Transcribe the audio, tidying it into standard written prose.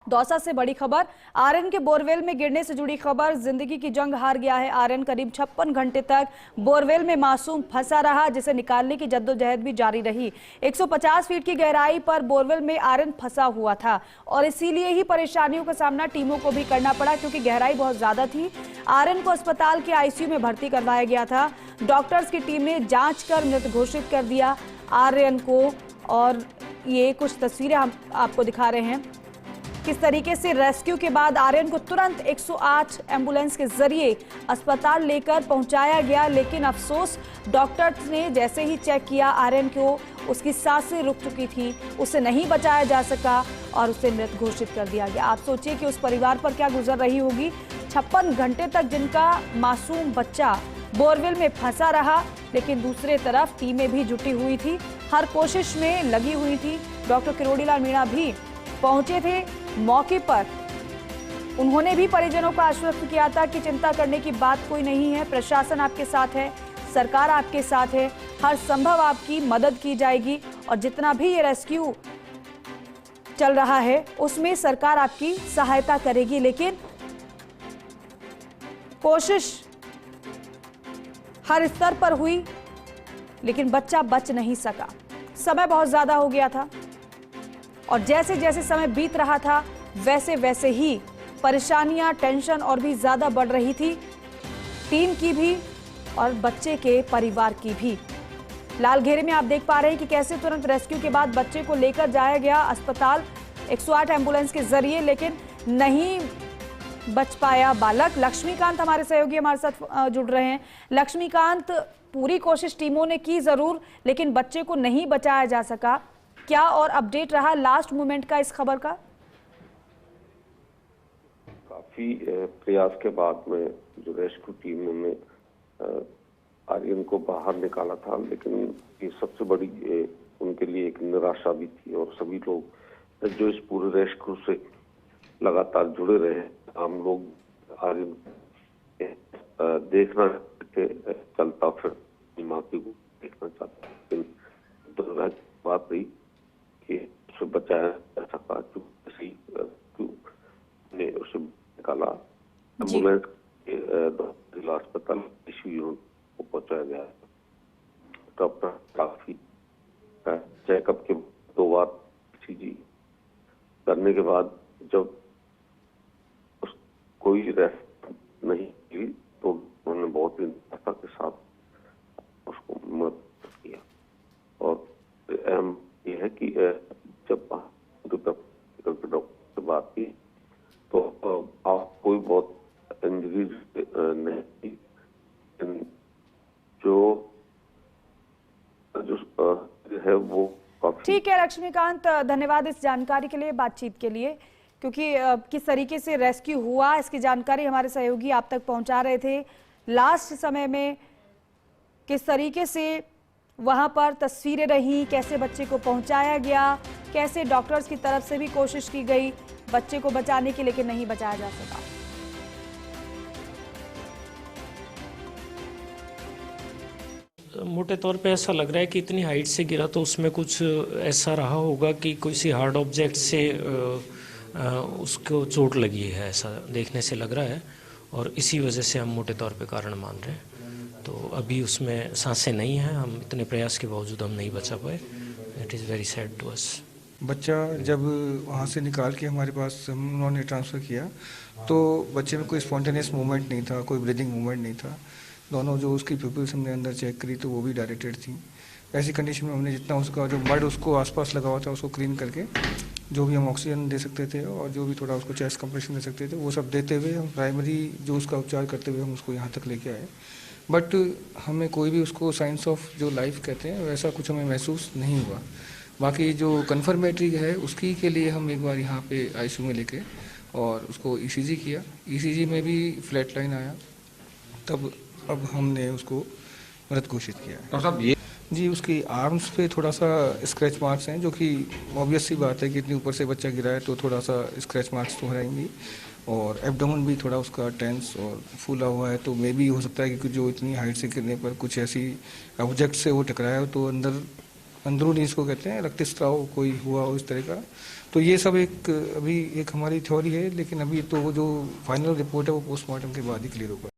दौसा से बड़ी खबर, आर्यन के बोरवेल में गिरने से जुड़ी खबर। जिंदगी की जंग हार गया है आर्यन। करीब 56 घंटे तक बोरवेल में मासूम फंसा रहा, जिसे निकालने की जद्दोजहद भी जारी रही। 150 फीट की गहराई पर बोरवेल में आर्यन फंसा हुआ था और इसीलिए ही परेशानियों का सामना टीमों को भी करना पड़ा, क्योंकि गहराई बहुत ज्यादा थी। आर्यन को अस्पताल के आईसीयू में भर्ती करवाया गया था। डॉक्टर्स की टीम ने जांच कर मृत घोषित कर दिया आर्यन को। और ये कुछ तस्वीरें हम आपको दिखा रहे हैं, किस तरीके से रेस्क्यू के बाद आर्यन को तुरंत 108 एम्बुलेंस के जरिए अस्पताल लेकर पहुंचाया गया। लेकिन अफसोस, डॉक्टर्स ने जैसे ही चेक किया आर्यन को, उसकी सांसें रुक चुकी थी, उसे नहीं बचाया जा सका और उसे मृत घोषित कर दिया गया। आप सोचिए कि उस परिवार पर क्या गुजर रही होगी। 56 घंटे तक जिनका मासूम बच्चा बोरवेल में फंसा रहा, लेकिन दूसरे तरफ टीमें भी जुटी हुई थी, हर कोशिश में लगी हुई थी। डॉक्टर किरोड़ीलाल मीणा भी पहुंचे थे मौके पर। उन्होंने भी परिजनों को आश्वस्त किया था कि चिंता करने की बात कोई नहीं है, प्रशासन आपके साथ है, सरकार आपके साथ है, हर संभव आपकी मदद की जाएगी और जितना भी ये रेस्क्यू चल रहा है उसमें सरकार आपकी सहायता करेगी। लेकिन कोशिश हर स्तर पर हुई, लेकिन बच्चा बच नहीं सका। समय बहुत ज्यादा हो गया था और जैसे जैसे समय बीत रहा था वैसे वैसे ही परेशानियां, टेंशन और भी ज्यादा बढ़ रही थी, टीम की भी और बच्चे के परिवार की भी। लाल घेरे में आप देख पा रहे हैं कि कैसे तुरंत रेस्क्यू के बाद बच्चे को लेकर जाया गया अस्पताल 108 एम्बुलेंस के जरिए, लेकिन नहीं बच पाया बालक। लक्ष्मीकांत हमारे सहयोगी हमारे साथ जुड़ रहे हैं। लक्ष्मीकांत, पूरी कोशिश टीमों ने की जरूर, लेकिन बच्चे को नहीं बचाया जा सका। क्या और अपडेट रहा लास्ट मोमेंट का इस खबर का? काफी प्रयास के बाद में जो रेस्क्यू टीम ने आर्यन को बाहर निकाला था, लेकिन ये सबसे बड़ी उनके लिए एक निराशा भी थी। और सभी लोग जो इस पूरे रेस्क्यू से लगातार जुड़े रहे, हम लोग आर्यन देखना के चलता फिर माँ की देखना चाहते, लेकिन दुर्भाग्य बात रही कि उसे बचाया जा सका। ने उसे निकाला, एम्बुलेंस जिला अस्पताल को पहुंचाया गया। डॉक्टर काफी चेकअप के 2 बार ईसीजी करने के बाद जब कोई रेस्ट नहीं मिली तो उन्होंने बहुत ही निराशा के साथ उसको मदद किया। और अहम ये है कि जब डॉक्टर से बात की तो आप कोई बहुत इंजरीज नहीं थी, जो है वो काफी। ठीक है लक्ष्मीकांत, धन्यवाद इस जानकारी के लिए, बातचीत के लिए, क्योंकि किस तरीके से रेस्क्यू हुआ इसकी जानकारी हमारे सहयोगी आप तक पहुंचा रहे थे। लास्ट समय में किस तरीके से वहां पर तस्वीरें रही, कैसे बच्चे को पहुंचाया गया, कैसे डॉक्टर्स की तरफ से भी कोशिश की गई बच्चे को बचाने की, लेकिन नहीं बचाया जा सका। मोटे तौर पे ऐसा लग रहा है कि इतनी हाइट से गिरा तो उसमें कुछ ऐसा रहा होगा कि किसी हार्ड ऑब्जेक्ट से उसको चोट लगी है, ऐसा देखने से लग रहा है। और इसी वजह से हम मोटे तौर पे कारण मान रहे हैं। तो अभी उसमें सांसें नहीं हैं, हम इतने प्रयास के बावजूद हम नहीं बचा पाए। It is very sad to us. बच्चा जब वहाँ से निकाल के हमारे पास उन्होंने ट्रांसफ़र किया तो बच्चे में कोई स्पॉन्टेनियस मूवमेंट नहीं था, कोई ब्रीदिंग मूवमेंट नहीं था। दोनों जो उसकी पिपल्स हमने अंदर चेक करी तो वो भी डायरेक्टेड थी। ऐसी कंडीशन में हमने जितना उसका जो ब्लड उसको आसपास लगा हुआ था उसको क्लीन करके जो भी हम ऑक्सीजन दे सकते थे और जो भी थोड़ा उसको चेस्ट कंप्रेशन दे सकते थे वो सब देते हुए हम प्राइमरी जो उसका उपचार करते हुए हम उसको यहाँ तक लेके आए। बट हमें कोई भी उसको साइंस ऑफ जो लाइफ कहते हैं वैसा कुछ हमें महसूस नहीं हुआ। बाकी जो कन्फर्मेटरी है उसकी के लिए हम एक बार यहाँ पे आईसीयू में लेके और उसको ईसीजी किया। ईसीजी में भी फ्लैट लाइन आया, तब अब हमने उसको मृत घोषित किया। डॉक्टर साहब ये जी उसकी आर्म्स पे थोड़ा सा स्क्रैच मार्क्स हैं, जो कि ऑब्वियस सी बात है कि इतनी ऊपर से बच्चा गिरा है तो थोड़ा सा स्क्रैच मार्क्स तो रहेंगी। और एब्डोमेन भी थोड़ा उसका टेंस और फूला हुआ है, तो मे भी हो सकता है कि जो इतनी हाइट से गिरने पर कुछ ऐसी ऑब्जेक्ट से वो टकराया हो तो अंदर अंदरूनी इसको कहते हैं रक्तस्राव कोई हुआ हो इस तरह का। तो ये सब अभी एक हमारी थ्योरी है, लेकिन अभी तो वो जो फाइनल रिपोर्ट है वो पोस्टमार्टम के बाद ही क्लियर होगा।